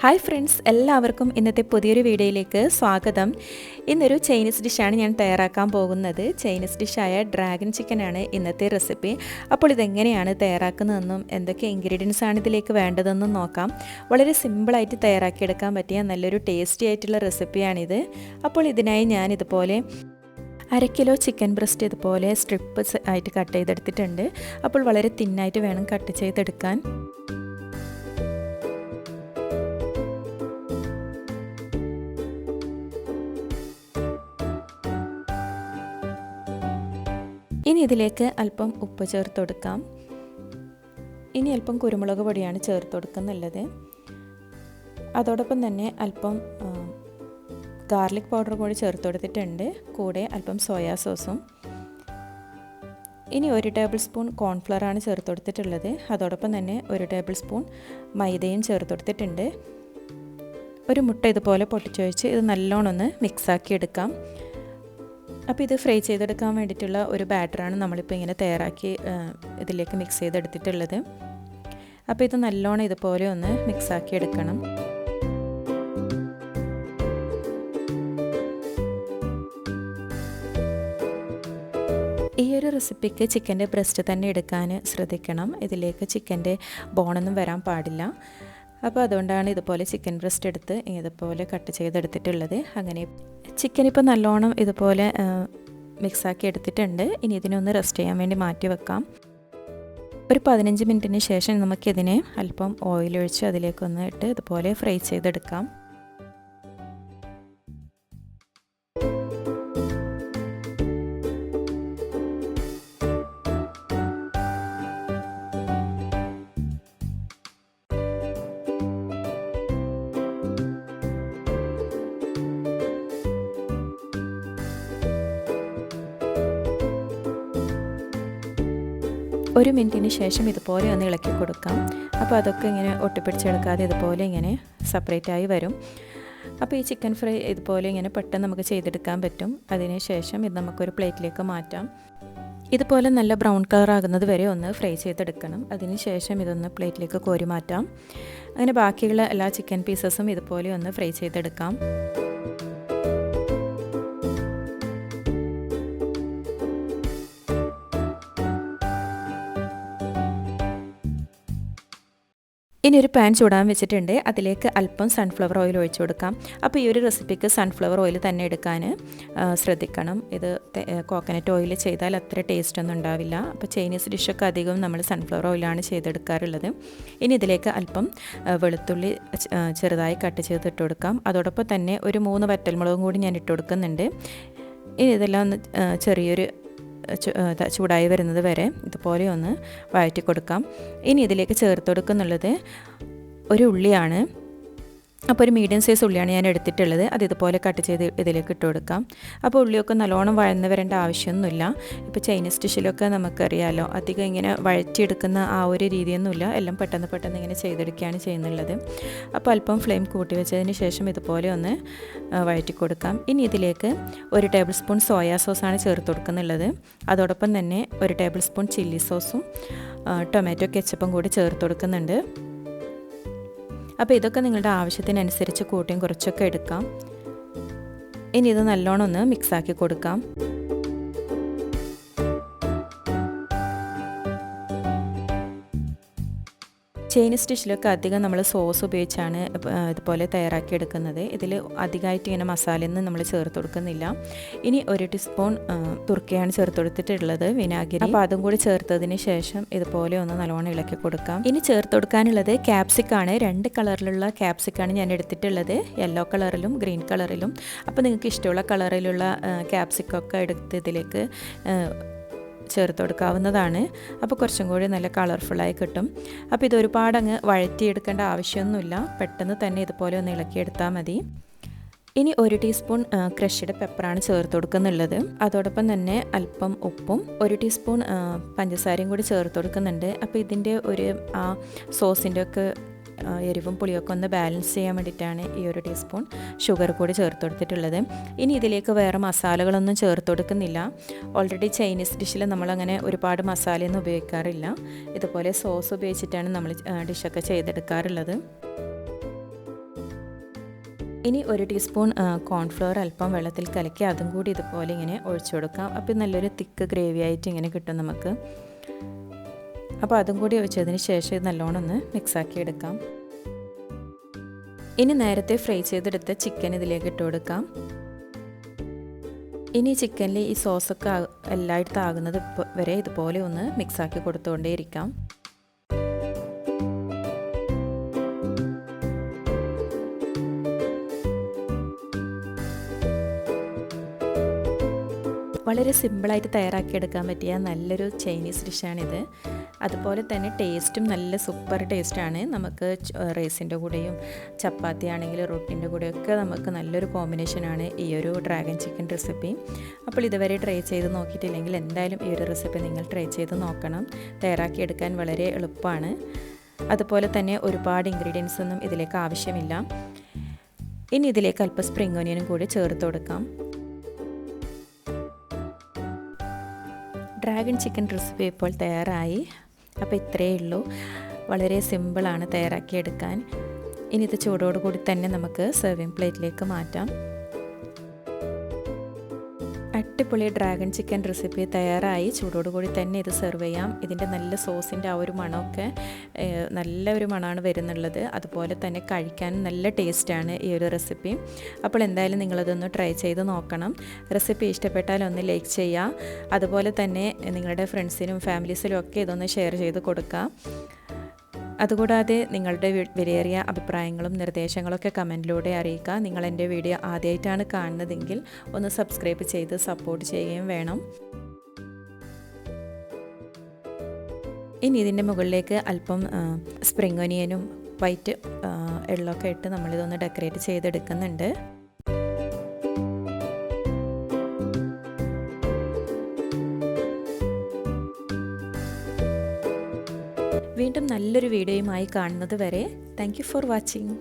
Hi friends, എല്ലാവർക്കും ഇന്നത്തെ പുതിയൊരു വീഡിയോയിലേക്ക് സ്വാഗതം. ഇന്നൊരു ചൈനീസ് ഡിഷാണ് ഞാൻ തയ്യാറാക്കാൻ പോകുന്നത്. ചൈനീസ് ഡിഷായ ഡ്രാഗൺ ചിക്കനാണ് ഇന്നത്തെ റെസിപ്പി. അപ്പോൾ ഇതെങ്ങനെയാണ് തയ്യാറാക്കുന്നതെന്നും എന്തൊക്കെ ഇൻഗ്രീഡിയൻസ് ആണ് ഇതിലേക്ക് വേണ്ടതെന്നും നോക്കാം. വളരെ സിമ്പിളായിട്ട് തയ്യാറാക്കിയെടുക്കാൻ പറ്റിയ നല്ലൊരു ടേസ്റ്റി ആയിട്ടുള്ള റെസിപ്പിയാണിത്. അപ്പോൾ ഇതിനായി ഞാൻ ഇതുപോലെ 1/2 കിലോ ചിക്കൻ ബ്രസ്റ്റ് ഇതുപോലെ സ്ട്രിപ്സ് ആയിട്ട് കട്ട് ചെയ്തെടുത്തിട്ടുണ്ട്. അപ്പോൾ വളരെ തിന്നായിട്ട് വേണം കട്ട് ചെയ്തെടുക്കാൻ. ഇനി ഇതിലേക്ക് അല്പം ഉപ്പ് ചേർത്ത് കൊടുക്കാം. ഇനി അല്പം കുരുമുളക് പൊടിയാണ് ചേർത്ത് കൊടുക്കുന്നുള്ളത്. അതോടൊപ്പം തന്നെ അല്പം ഗാർലിക് പൗഡർ കൂടി ചേർത്ത് കൊടുത്തിട്ടുണ്ട്. കൂടെ അല്പം സോയാ സോസും. ഇനി 1 ടേബിൾ സ്പൂൺ കോൺഫ്ലവർ ആണ് ചേർത്ത് കൊടുത്തിട്ടുള്ളത്. അതോടൊപ്പം തന്നെ 1 ടേബിൾ സ്പൂൺ മൈദയും ചേർത്ത് കൊടുത്തിട്ടുണ്ട്. ഒരു മുട്ട ഇതുപോലെ പൊട്ടിച്ചൊഴിച്ച് ഇത് നല്ലോണം ഒന്ന് മിക്സാക്കി എടുക്കാം. അപ്പോൾ ഇത് ഫ്രൈ ചെയ്തെടുക്കാൻ വേണ്ടിയിട്ടുള്ള ഒരു ബാറ്ററാണ് നമ്മളിപ്പോൾ ഇങ്ങനെ തയ്യാറാക്കി ഇതിലേക്ക് മിക്സ് ചെയ്തെടുത്തിട്ടുള്ളത്. അപ്പോൾ ഇത് നല്ലോണം ഇതുപോലെ ഒന്ന് മിക്സാക്കി എടുക്കണം. ഈ ഒരു റെസിപ്പിക്ക് ചിക്കൻ്റെ ബ്രസ്റ്റ് തന്നെ എടുക്കാൻ ശ്രദ്ധിക്കണം. ഇതിലേക്ക് ചിക്കൻ്റെ ബോണൊന്നും വരാൻ പാടില്ല. അപ്പോൾ അതുകൊണ്ടാണ് ഇതുപോലെ ചിക്കൻ ബ്രസ്റ്റ് എടുത്ത് ഇതുപോലെ കട്ട് ചെയ്തെടുത്തിട്ടുള്ളത്. അങ്ങനെ ചിക്കൻ ഇപ്പോൾ നല്ലോണം ഇതുപോലെ മിക്സാക്കി എടുത്തിട്ടുണ്ട്. ഇനി ഇതിനൊന്ന് റെസ്റ്റ് ചെയ്യാൻ വേണ്ടി മാറ്റി വെക്കാം. ഒരു 15 മിനിറ്റിന് ശേഷം നമുക്കിതിനെ അല്പം ഓയിലൊഴിച്ച് അതിലേക്കൊന്ന് ഇട്ട് ഇതുപോലെ ഫ്രൈ ചെയ്തെടുക്കാം. ഒരു മിനിറ്റിന് ശേഷം ഇതുപോലെ ഒന്ന് ഇളക്കി കൊടുക്കാം. അപ്പോൾ അതൊക്കെ ഇങ്ങനെ ഒട്ടിപ്പിടിച്ചെടുക്കാതെ ഇതുപോലെ ഇങ്ങനെ സെപ്പറേറ്റായി വരും. അപ്പോൾ ഈ ചിക്കൻ ഫ്രൈ ഇതുപോലെ ഇങ്ങനെ പെട്ടെന്ന് നമുക്ക് ചെയ്തെടുക്കാൻ പറ്റും. അതിന് ശേഷം ഇത് നമുക്കൊരു പ്ലേറ്റിലേക്ക് മാറ്റാം. ഇതുപോലെ നല്ല ബ്രൗൺ കളർ ആകുന്നത് വരെ ഒന്ന് ഫ്രൈ ചെയ്തെടുക്കണം. അതിന് ശേഷം ഇതൊന്ന് പ്ലേറ്റിലേക്ക് കോരി മാറ്റാം. അങ്ങനെ ബാക്കിയുള്ള എല്ലാ ചിക്കൻ പീസസും ഇതുപോലെ ഒന്ന് ഫ്രൈ ചെയ്തെടുക്കാം. ഇനി ഒരു പാൻ ചൂടാൻ വെച്ചിട്ടുണ്ട്. അതിലേക്ക് അല്പം സൺഫ്ലവർ ഓയിൽ ഒഴിച്ചു കൊടുക്കാം. അപ്പോൾ ഈ ഒരു റെസിപ്പിക്ക് സൺഫ്ലവർ ഓയിൽ തന്നെ എടുക്കാൻ ശ്രദ്ധിക്കണം. ഇത് കോക്കനട്ട് ഓയിൽ ചെയ്താൽ അത്ര ടേസ്റ്റ് ഒന്നും ഉണ്ടാവില്ല. അപ്പോൾ ചൈനീസ് ഡിഷൊക്കെ അധികം നമ്മൾ സൺഫ്ലവർ ഓയിലാണ് ചെയ്തെടുക്കാറുള്ളത്. ഇനി ഇതിലേക്ക് അല്പം വെളുത്തുള്ളി ചെറുതായി കട്ട് ചെയ്തിട്ട് കൊടുക്കാം. അതോടൊപ്പം തന്നെ ഒരു 3 വറ്റൽമുളകും കൂടി ഞാൻ ഇട്ട് കൊടുക്കുന്നുണ്ട്. ഇനി ഇതെല്ലാം ഒന്ന് ചെറിയൊരു ചൂടായി വരുന്നത് വരെ ഇതുപോലെ ഒന്ന് വഴറ്റി കൊടുക്കാം. ഇനി ഇതിലേക്ക് ചേർത്ത് കൊടുക്കുന്നുള്ളത് ഒരു ഉള്ളിയാണ്. അപ്പോൾ ഒരു മീഡിയം സൈസ് ഉള്ളിയാണ് ഞാൻ എടുത്തിട്ടുള്ളത്. അത് ഇതുപോലെ കട്ട് ചെയ്ത് ഇതിലേക്ക് ഇട്ട് കൊടുക്കാം. അപ്പോൾ ഉള്ളിയൊക്കെ നല്ലോണം വഴന്ന് വരേണ്ട ആവശ്യമൊന്നുമില്ല. ഇപ്പോൾ ചൈനീസ് ഡിഷിലൊക്കെ നമുക്കറിയാമല്ലോ, അധികം ഇങ്ങനെ വഴറ്റിയെടുക്കുന്ന ആ ഒരു രീതിയൊന്നുമില്ല. എല്ലാം പെട്ടെന്ന് ഇങ്ങനെ ചെയ്തെടുക്കുകയാണ് ചെയ്യുന്നുള്ളത്. അപ്പോൾ അല്പം ഫ്ലെയിം കൂട്ടി വെച്ചതിന് ശേഷം ഇതുപോലെ ഒന്ന് വഴറ്റി കൊടുക്കാം. ഇനി ഇതിലേക്ക് 1 ടേബിൾ സ്പൂൺ സോയാ സോസാണ് ചേർത്ത് കൊടുക്കുന്നുള്ളത്. അതോടൊപ്പം തന്നെ 1 ടേബിൾ സ്പൂൺ ചില്ലി സോസും ടൊമാറ്റോ കെച്ചപ്പും കൂടി ചേർത്ത് കൊടുക്കുന്നുണ്ട്. അപ്പോൾ ഇതൊക്കെ നിങ്ങളുടെ ആവശ്യത്തിനനുസരിച്ച് കൂട്ടിയും കുറച്ചൊക്കെ എടുക്കാം. ഇനി ഇത് നല്ലോണം ഒന്ന് മിക്സാക്കി കൊടുക്കാം. ചൈനീസ് ഡിഷിലൊക്കെ അധികം നമ്മൾ സോസ് ഉപയോഗിച്ചാണ് ഇതുപോലെ തയ്യാറാക്കിയെടുക്കുന്നത്. ഇതിൽ അധികമായിട്ട് ഇങ്ങനെ മസാലയൊന്നും നമ്മൾ ചേർത്ത് കൊടുക്കുന്നില്ല. ഇനി 1 ടീസ്പൂൺ തുർക്കയാണ് ചേർത്ത് കൊടുത്തിട്ടുള്ളത്, വിനാഗിരി. അപ്പോൾ അതും കൂടി ചേർത്തതിന് ശേഷം ഇതുപോലെ ഒന്ന് നല്ലോണം ഇളക്കി കൊടുക്കാം. ഇനി ചേർത്ത് കൊടുക്കാനുള്ളത് ക്യാപ്സിക്കാണ്. 2 കളറിലുള്ള ക്യാപ്സിക്കാണ് ഞാൻ എടുത്തിട്ടുള്ളത്, യെല്ലോ കളറിലും ഗ്രീൻ കളറിലും. അപ്പോൾ നിങ്ങൾക്ക് ഇഷ്ടമുള്ള കളറിലുള്ള ക്യാപ്സിക്കൊക്കെ എടുത്ത് ഇതിലേക്ക് ചേർത്ത് കൊടുക്കാവുന്നതാണ്. അപ്പോൾ കുറച്ചും കൂടി നല്ല കളർഫുള്ളായി കിട്ടും. അപ്പോൾ ഇത് ഒരുപാട് അങ്ങ് വഴറ്റിയെടുക്കേണ്ട ആവശ്യമൊന്നുമില്ല. പെട്ടെന്ന് തന്നെ ഇതുപോലെ ഒന്ന് ഇളക്കിയെടുത്താൽ മതി. ഇനി 1 ടീസ്പൂൺ ക്രഷ്ഡ് പെപ്പറാണ് ചേർത്ത് കൊടുക്കുന്നുള്ളത്. അതോടൊപ്പം തന്നെ അല്പം ഉപ്പും 1 ടീസ്പൂൺ പഞ്ചസാരയും കൂടി ചേർത്ത് കൊടുക്കുന്നുണ്ട്. അപ്പോൾ ഇതിൻ്റെ ഒരു സോസിൻ്റെ ഒക്കെ എരിവും പുളിയൊക്കെ ഒന്ന് ബാലൻസ് ചെയ്യാൻ വേണ്ടിയിട്ടാണ് ഈ 1 ടീസ്പൂൺ ഷുഗർ കൂടി ചേർത്ത് കൊടുത്തിട്ടുള്ളത്. ഇനി ഇതിലേക്ക് വേറെ മസാലകളൊന്നും ചേർത്ത് കൊടുക്കുന്നില്ല. ഓൾറെഡി ചൈനീസ് ഡിഷിൽ നമ്മളങ്ങനെ ഒരുപാട് മസാലയൊന്നും ഉപയോഗിക്കാറില്ല. ഇതുപോലെ സോസ് ഉപയോഗിച്ചിട്ടാണ് നമ്മൾ ഡിഷൊക്കെ ചെയ്തെടുക്കാറുള്ളത്. ഇനി 1 ടീസ്പൂൺ കോൺഫ്ലവർ അല്പം വെള്ളത്തിൽ കലക്കി അതും കൂടി ഇതുപോലെ ഇങ്ങനെ ഒഴിച്ചു കൊടുക്കാം. അപ്പോൾ നല്ലൊരു തിക്ക് ഗ്രേവി ആയിട്ട് ഇങ്ങനെ കിട്ടും നമുക്ക്. അപ്പോൾ അതും കൂടി ഒഴിച്ചതിന് ശേഷം ഇത് നല്ലോണം ഒന്ന് മിക്സാക്കി എടുക്കാം. ഇനി നേരത്തെ ഫ്രൈ ചെയ്തെടുത്ത ചിക്കൻ ഇതിലേക്ക് ഇട്ട് കൊടുക്കാം. ഇനി ചിക്കനിൽ ഈ സോസൊക്കെ എല്ലായിടത്തും ആകുന്നത് വരെ ഇതുപോലെ ഒന്ന് മിക്സാക്കി കൊടുത്തുകൊണ്ടേയിരിക്കാം. വളരെ സിമ്പിളായിട്ട് തയ്യാറാക്കിയെടുക്കാൻ പറ്റിയ നല്ലൊരു ചൈനീസ് ഡിഷാണിത്. അതുപോലെ തന്നെ ടേസ്റ്റും നല്ല സൂപ്പർ ടേസ്റ്റാണ്. നമുക്ക് റൈസിൻ്റെ കൂടെയും ചപ്പാത്തി ആണെങ്കിലും റൊട്ടിൻ്റെ കൂടെയൊക്കെ നമുക്ക് നല്ലൊരു കോമ്പിനേഷനാണ് ഈ ഒരു ഡ്രാഗൺ ചിക്കൻ റെസിപ്പി. അപ്പോൾ ഇതുവരെ ട്രൈ ചെയ്ത് നോക്കിയിട്ടില്ലെങ്കിൽ എന്തായാലും ഈ ഒരു റെസിപ്പി നിങ്ങൾ ട്രൈ ചെയ്ത് നോക്കണം. തയ്യാറാക്കിയെടുക്കാൻ വളരെ എളുപ്പമാണ്. അതുപോലെ തന്നെ ഒരുപാട് ഇൻഗ്രീഡിയൻസ് ഒന്നും ഇതിലേക്ക് ആവശ്യമില്ല. ഇനി ഇതിലേക്ക് അല്പം സ്പ്രിംഗ് ഓനിയനും കൂടി ചേർത്ത് കൊടുക്കാം. ഡ്രാഗൺ ചിക്കൻ റെസിപ്പി ഇപ്പോൾ തയ്യാറായി. അപ്പോൾ ഇത്രയേ ഉള്ളൂ. വളരെ സിമ്പിളാണ് തയ്യാറാക്കിയെടുക്കാൻ. ഇനി ഇത് ചൂടോടുകൂടി തന്നെ നമുക്ക് സെർവിങ് പ്ലേറ്റിലേക്ക് മാറ്റാം. അടിപൊളി ഡ്രാഗൺ ചിക്കൻ റെസിപ്പി തയ്യാറായി. ചൂടോടുകൂടി തന്നെ ഇത് സെർവ് ചെയ്യാം. ഇതിൻ്റെ നല്ല സോസിൻ്റെ ആ ഒരു മണമൊക്കെ നല്ല ഒരു മണമാണ് വരുന്നുള്ളത്. അതുപോലെ തന്നെ കഴിക്കാനും നല്ല ടേസ്റ്റാണ് ഈ ഒരു റെസിപ്പി. അപ്പോൾ എന്തായാലും നിങ്ങളതൊന്ന് ട്രൈ ചെയ്ത് നോക്കണം. റെസിപ്പി ഇഷ്ടപ്പെട്ടാൽ ഒന്ന് ലൈക്ക് ചെയ്യുക. അതുപോലെ തന്നെ നിങ്ങളുടെ ഫ്രണ്ട്സിനും ഫാമിലീസിലും ഒക്കെ ഇതൊന്ന് ഷെയർ ചെയ്ത് കൊടുക്കുക. അതുകൂടാതെ നിങ്ങളുടെ വിലയേറിയ അഭിപ്രായങ്ങളും നിർദ്ദേശങ്ങളൊക്കെ കമൻറ്റിലൂടെ അറിയിക്കുക. നിങ്ങൾ എൻ്റെ വീഡിയോ ആദ്യമായിട്ടാണ് കാണുന്നതെങ്കിൽ ഒന്ന് സബ്സ്ക്രൈബ് ചെയ്ത് സപ്പോർട്ട് ചെയ്യുകയും വേണം. ഇനി ഇതിൻ്റെ മുകളിലേക്ക് അല്പം സ്പ്രിംഗ് ഒനിയനും വൈറ്റ് എള്ളൊക്കെ ഇട്ട് നമ്മളിതൊന്ന് ഡെക്കറേറ്റ് ചെയ്തെടുക്കുന്നുണ്ട്. വീണ്ടും നല്ലൊരു വീഡിയോയുമായി കാണുന്നത് വരെ താങ്ക് യു ഫോർ വാച്ചിങ്.